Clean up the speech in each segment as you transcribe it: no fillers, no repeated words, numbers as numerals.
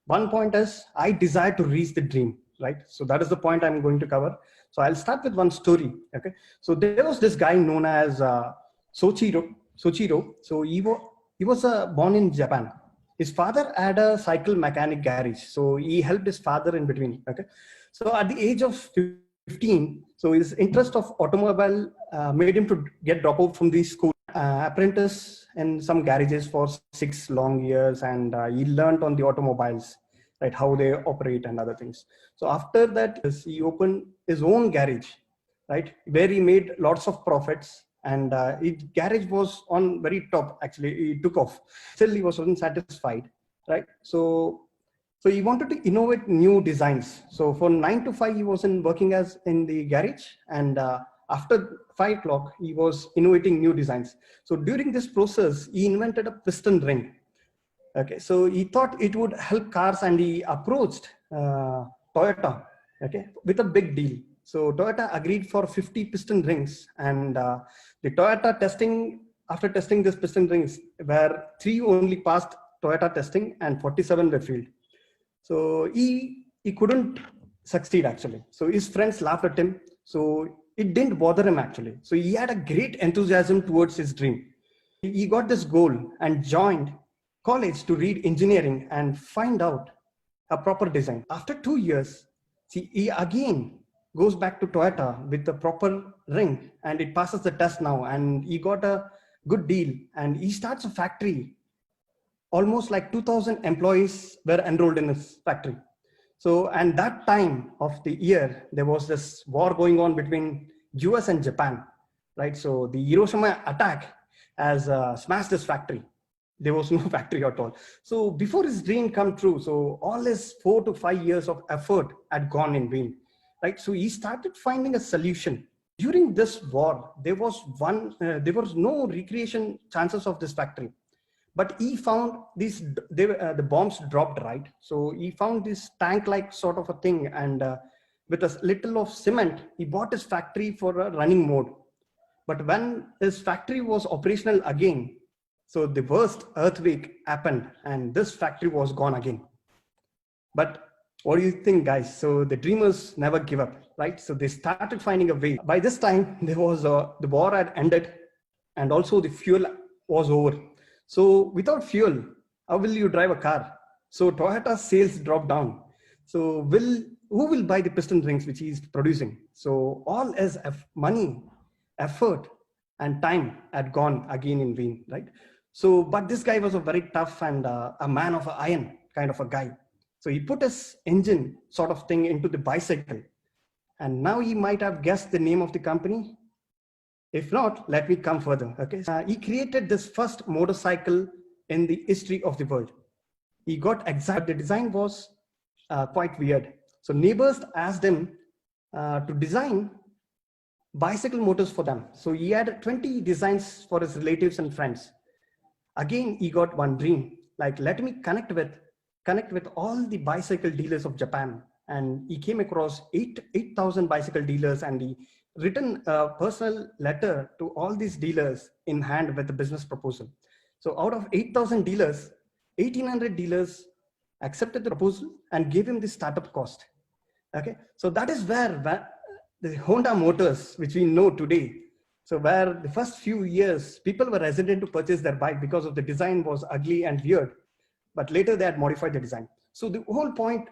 One point is I desire to reach the dream, right? So that is the point I'm going to cover. So I'll start with one story. Okay. So there was this guy known as Soichiro. So he was born in Japan. His father had a cycle mechanic garage, so he helped his father in between. Okay. So at the age of 15, so his interest of automobile made him to get drop out from the school, apprentice in some garages for 6 long years, and he learned on the automobiles, right, how they operate and other things. So after that, he opened his own garage, right, where he made lots of profits, and his garage was on very top. Actually, he took off. Still, he was unsatisfied, right? So he wanted to innovate new designs. So for 9 to 5, he was working as in the garage, and after 5 o'clock, he was innovating new designs. So during this process, he invented a piston ring. Okay, so he thought it would help cars, and he approached Toyota, okay, with a big deal. So Toyota agreed for 50 piston rings, and the Toyota testing, after testing this piston rings, where 3 only passed Toyota testing and 47 were failed. So he couldn't succeed actually. So his friends laughed at him. So it didn't bother him actually. So he had a great enthusiasm towards his dream. He got this goal and joined college to read engineering and find out a proper design. After 2 years, see, he again goes back to Toyota with the proper ring, and it passes the test now, and he got a good deal, and he starts a factory. Almost like 2,000 employees were enrolled in his factory. So, and that time of the year, there was this war going on between US and Japan, right? So the Hiroshima attack has smashed his factory. There was no factory at all. So before his dream come true, so all his 4 to 5 years of effort had gone in vain, right? So he started finding a solution. During this war, there was no recreation chances of this factory. But he found the bombs dropped, right? So he found this tank-like sort of a thing, and with a little of cement, he bought his factory for a running mode. But when his factory was operational again, so the worst earthquake happened, and this factory was gone again. But what do you think, guys? So the dreamers never give up, right? So they started finding a way. By this time, there was the war had ended, and also the fuel was over. So without fuel, how will you drive a car? So Toyota's sales dropped down. So who will buy the piston rings which he is producing? So all his money, effort, and time had gone again in vain, right? So, but this guy was a very tough and a man of iron kind of a guy. So he put his engine sort of thing into the bicycle. And now he might have guessed the name of the company. If not, let me come further. Okay, he created this first motorcycle in the history of the world. He got exact. The design was quite weird. So neighbors asked him to design bicycle motors for them. So he had 20 designs for his relatives and friends. Again, he got one dream, like let me connect with all the bicycle dealers of Japan. And he came across 8,000 bicycle dealers, and he written a personal letter to all these dealers in hand with a business proposal. So out of 8,000 dealers, 1,800 dealers accepted the proposal and gave him the startup cost. Okay, so that is where the Honda Motors, which we know today, so where the first few years people were hesitant to purchase their bike because of the design was ugly and weird, but later they had modified the design. So the whole point,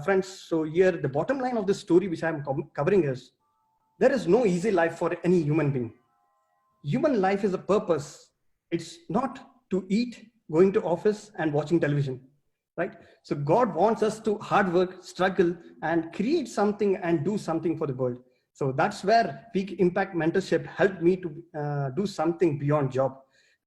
friends, so here the bottom line of the story which I'm covering is, there is no easy life for any human being. Human life is a purpose. It's not to eat, going to office and watching television, right? So God wants us to hard work, struggle, and create something and do something for the world. So that's where Peak Impact Mentorship helped me to do something beyond job.